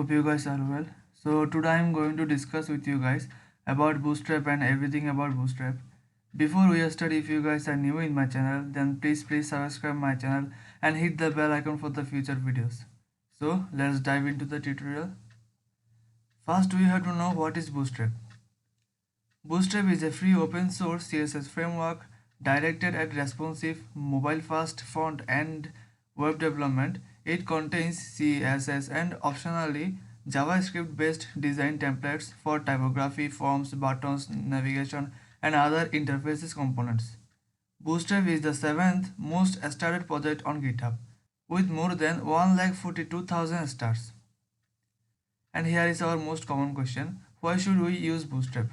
Hope you guys are well. So today I'm going to discuss with you guys about Bootstrap and everything about Bootstrap. Before we start, if you guys are new in my channel, then please subscribe my channel and hit the bell icon for the future videos. So let's dive into the tutorial. First we have to know what is Bootstrap. Bootstrap is a free open source CSS framework directed at responsive, mobile first front and web development. It contains CSS and optionally JavaScript based design templates for typography, forms, buttons, navigation, and other interfaces components. Bootstrap is the seventh most started project on GitHub with more than 142,000 stars. And here is our most common question: why should we use Bootstrap?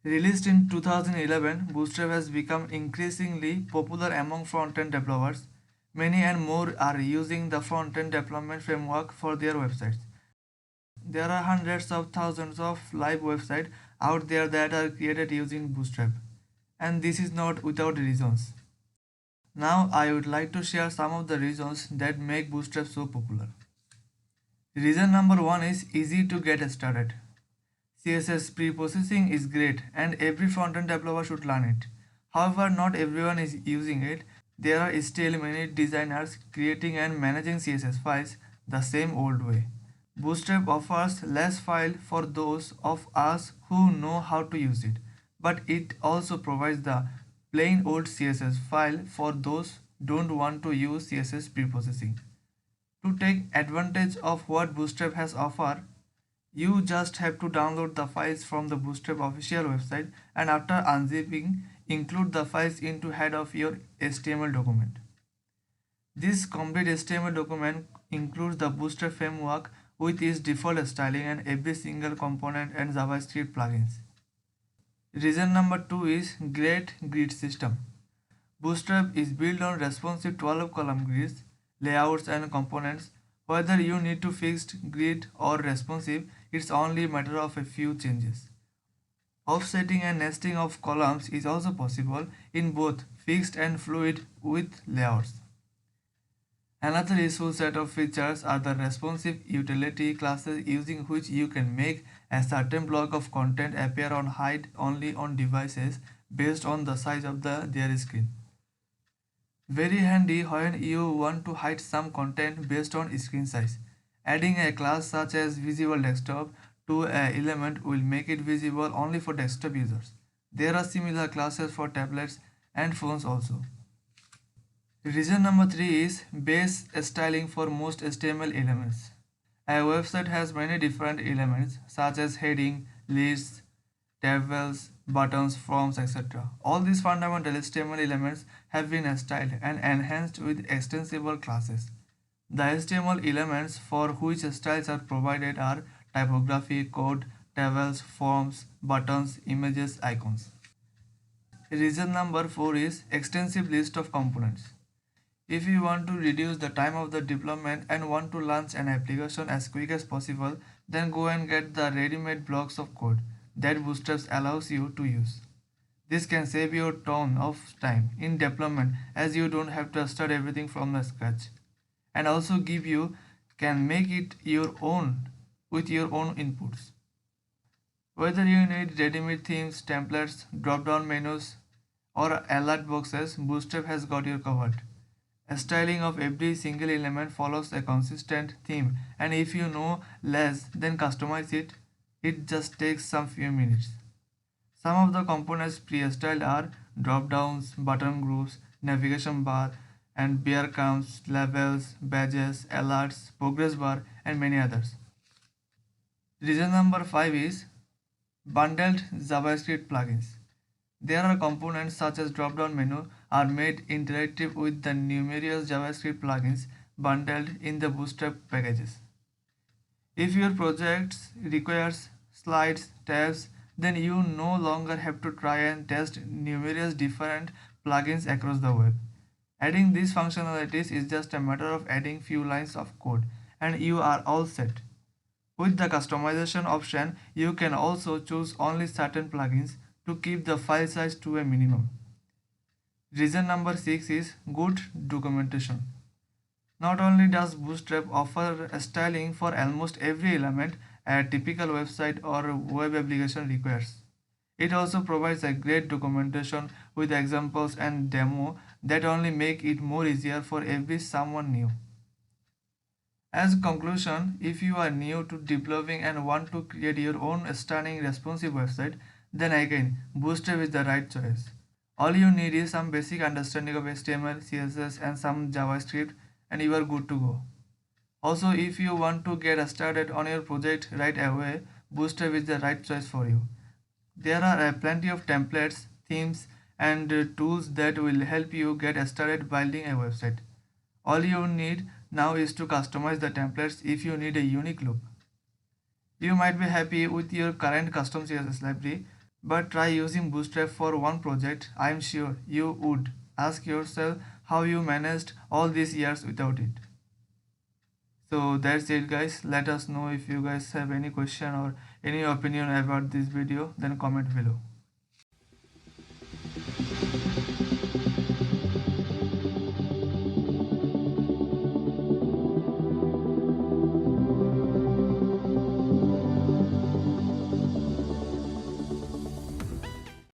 Released in 2011, Bootstrap has become increasingly popular among front-end developers. Many and more are using the front-end development framework for their websites. There are hundreds of thousands of live websites out there that are created using Bootstrap. And this is not without reasons. Now I would like to share some of the reasons that make Bootstrap so popular. Reason number one is easy to get started. CSS pre-processing is great and every front-end developer should learn it. However, not everyone is using it. There are still many designers creating and managing CSS files the same old way. Bootstrap offers less file for those of us who know how to use it, but it also provides the plain old CSS file for those who don't want to use CSS pre-processing. To take advantage of what Bootstrap has offered, you just have to download the files from the Bootstrap official website and after unzipping, include the files into head of your HTML document. This complete HTML document includes the Bootstrap framework with its default styling and every single component and JavaScript plugins. Reason number two is great grid system. Bootstrap is built on responsive 12-column grids, layouts and components. Whether you need to fixed grid or responsive, it's only a matter of a few changes. Offsetting and nesting of columns is also possible in both fixed and fluid with layouts. Another useful set of features are the responsive utility classes using which you can make a certain block of content appear on hide only on devices based on the size of their screen. Very handy when you want to hide some content based on screen size. Adding a class such as visible desktop to an element will make it visible only for desktop users. There are similar classes for tablets and phones also. Reason number 3 is base styling for most HTML elements. A website has many different elements such as heading, lists, tables, buttons, forms, etc. All these fundamental HTML elements have been styled and enhanced with extensible classes. The HTML elements for which styles are provided are typography, code, tables, forms, buttons, images, icons. Reason number 4 is extensive list of components. If you want to reduce the time of the development and want to launch an application as quick as possible, then go and get the ready-made blocks of code that Bootstrap allows you to use. This can save you a ton of time in development as you don't have to start everything from the scratch, and also can make it your own with your own inputs. Whether you need ready-made themes, templates, drop-down menus, or alert boxes, Bootstrap has got you covered. A styling of every single element follows a consistent theme, and if you know less, then customize it. It just takes some few minutes. Some of the components pre-styled are drop-downs, button groups, navigation bar, and breadcrumbs, labels, badges, alerts, progress bar, and many others. Reason number 5 is bundled JavaScript plugins. There are components such as drop-down menu are made interactive with the numerous JavaScript plugins bundled in the Bootstrap packages. If your project requires slides, tabs, then you no longer have to try and test numerous different plugins across the web. Adding these functionalities is just a matter of adding few lines of code and you are all set. With the customization option, you can also choose only certain plugins to keep the file size to a minimum. Reason number 6 is good documentation. Not only does Bootstrap offer styling for almost every element a typical website or web application requires, it also provides a great documentation with examples and demo that only make it more easier for every someone new. As a conclusion, if you are new to developing and want to create your own stunning responsive website, then again, Bootstrap is the right choice. All you need is some basic understanding of HTML, CSS, and some JavaScript, and you are good to go. Also, if you want to get started on your project right away, Bootstrap is the right choice for you. There are plenty of templates, themes, and tools that will help you get started building a website. All you need now is to customize the templates if you need a unique look. You might be happy with your current custom CSS library, but try using Bootstrap for one project. I am sure you would ask yourself how you managed all these years without it. So that's it guys. Let us know if you guys have any question or any opinion about this video, then comment below.